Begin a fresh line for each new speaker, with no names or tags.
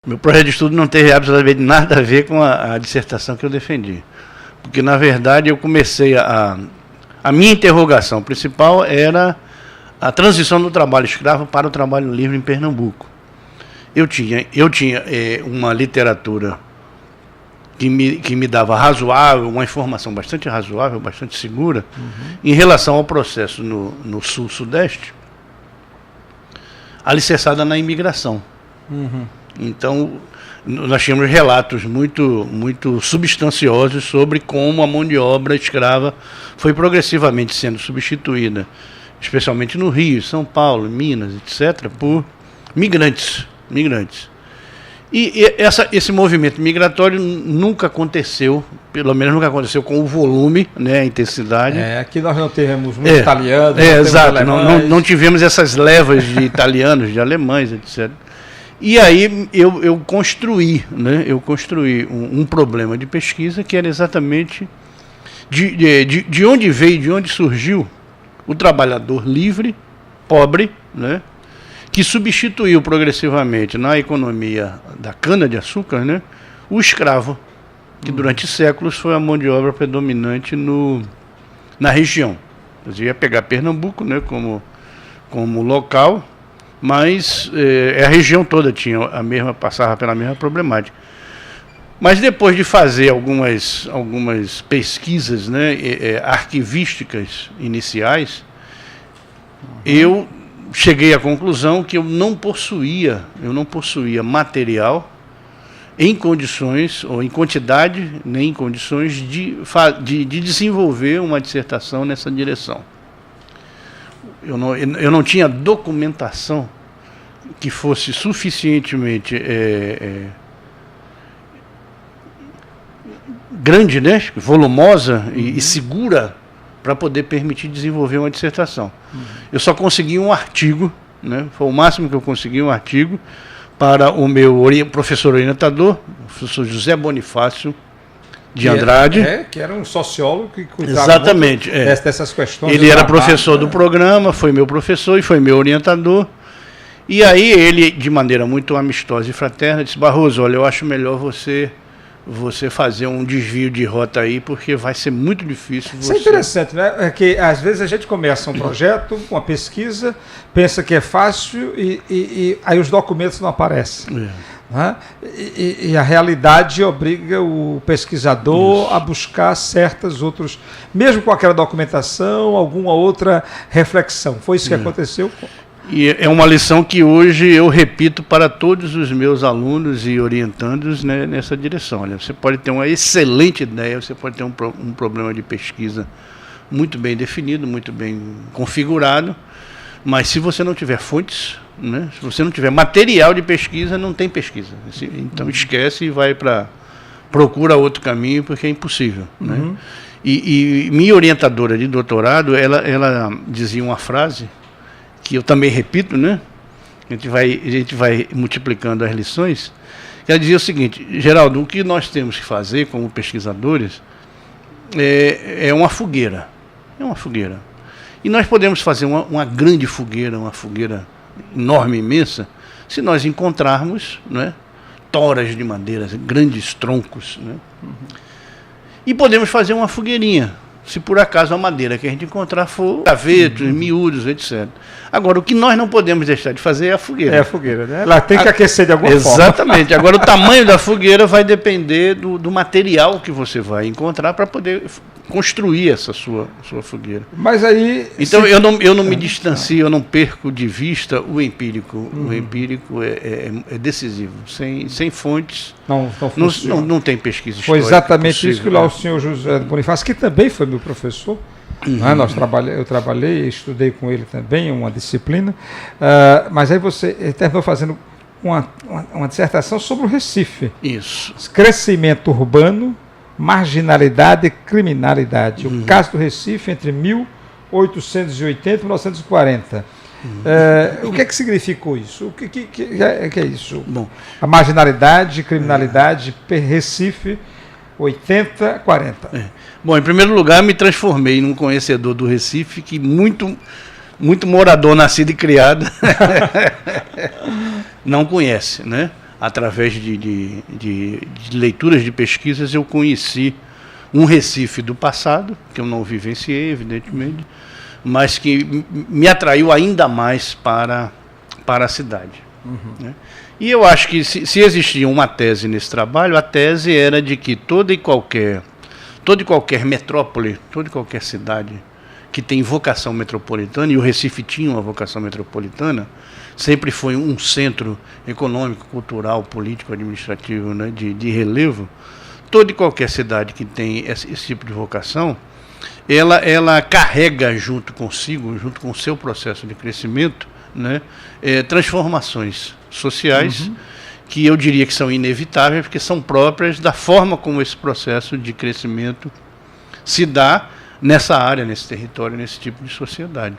Meu projeto de estudo não teve absolutamente nada a ver com a dissertação que eu defendi. Porque, na verdade, eu comecei a minha interrogação principal era a transição do trabalho escravo para o trabalho livre em Pernambuco. Eu tinha uma literatura que me dava razoável, uma informação bastante razoável, bastante segura, em relação ao processo no Sul-Sudeste, alicerçada na imigração. Então, nós tínhamos relatos muito substanciosos sobre como a mão de obra escrava foi progressivamente sendo substituída, especialmente no Rio, São Paulo, Minas, etc., por migrantes. E esse movimento migratório nunca aconteceu, pelo menos nunca aconteceu com o volume, né, a intensidade.
Aqui nós não tivemos muitos italianos,
exato, não tivemos essas levas de italianos, de alemães, etc. E aí eu construí um problema de pesquisa que era exatamente de onde veio, de onde surgiu o trabalhador livre, pobre, né, que substituiu progressivamente na economia da cana-de-açúcar, né, o escravo, que durante séculos foi a mão de obra predominante na região. Eu ia pegar Pernambuco, né, como local, mas a região toda passava pela mesma problemática. Mas depois de fazer algumas pesquisas, né, arquivísticas iniciais, eu cheguei à conclusão que eu não possuía material em condições, ou em quantidade, nem em condições de desenvolver uma dissertação nessa direção. Eu não tinha documentação que fosse suficientemente grande, né, volumosa e segura para poder permitir desenvolver uma dissertação. Eu só consegui um artigo, né, foi o máximo que eu consegui, um artigo para o meu professor orientador, o professor José Bonifácio de Andrade.
Que era um sociólogo que cuidava
exatamente,
dessas questões.
Ele era professor do programa, foi meu professor e foi meu orientador. E aí ele, de maneira muito amistosa e fraterna, disse: Barroso, olha, eu acho melhor você fazer um desvio de rota aí, porque vai ser muito difícil.
Isso é interessante, né? É que às vezes a gente começa um projeto, uma pesquisa, pensa que é fácil e aí os documentos não aparecem. Né? E a realidade obriga o pesquisador a buscar certas outras, mesmo com aquela documentação, alguma outra reflexão. Foi isso que aconteceu.
E é uma lição que hoje eu repito para todos os meus alunos e orientandos, né, nessa direção. Olha, você pode ter uma excelente ideia, você pode ter um problema de pesquisa muito bem definido, muito bem configurado, mas se você não tiver fontes, né, se você não tiver material de pesquisa, não tem pesquisa. Então esquece e procura outro caminho, porque é impossível. Né? E minha orientadora de doutorado, ela dizia uma frase que eu também repito, né? A gente vai multiplicando as lições. Ela dizia o seguinte: Geraldo, o que nós temos que fazer como pesquisadores é uma fogueira. É uma fogueira. E nós podemos fazer uma grande fogueira, uma fogueira enorme, imensa, se nós encontrarmos, né, toras de madeira, grandes troncos. Né? E podemos fazer uma fogueirinha, se por acaso a madeira que a gente encontrar for gravetos, miúdos, etc. Agora, o que nós não podemos deixar de fazer é a fogueira.
É a fogueira, né? Ela tem que aquecer de alguma forma.
Exatamente. Agora, o tamanho da fogueira vai depender do material que você vai encontrar para poder construir essa sua fogueira.
Mas aí...
Então, eu não me distancio, eu não perco de vista o empírico. O empírico é decisivo. Sem fontes, não tem pesquisa histórica.
Foi exatamente
possível,
isso que lá o senhor José Bonifácio, que também foi meu professor, eu trabalhei, estudei com ele também, uma disciplina, mas aí você terminou fazendo uma dissertação sobre o Recife.
Isso.
Crescimento urbano, marginalidade e criminalidade. O caso do Recife entre 1880 e 1940. O que é que significou isso? O que é isso?
Bom,
a marginalidade, criminalidade, Recife, 80, 40.
Bom, em primeiro lugar, me transformei num conhecedor do Recife, que muito morador nascido e criado não conhece, né? através de leituras de pesquisas, eu conheci um Recife do passado, que eu não vivenciei, evidentemente, mas que me atraiu ainda mais para a cidade. Né? E eu acho que se existia uma tese nesse trabalho, a tese era de que toda e qualquer metrópole, toda e qualquer cidade que tem vocação metropolitana, e o Recife tinha uma vocação metropolitana, sempre foi um centro econômico, cultural, político, administrativo, né, de relevo. Toda e qualquer cidade que tem esse tipo de vocação, ela carrega junto consigo, junto com o seu processo de crescimento, né, transformações sociais, que eu diria que são inevitáveis, porque são próprias da forma como esse processo de crescimento se dá nessa área, nesse território, nesse tipo de sociedade.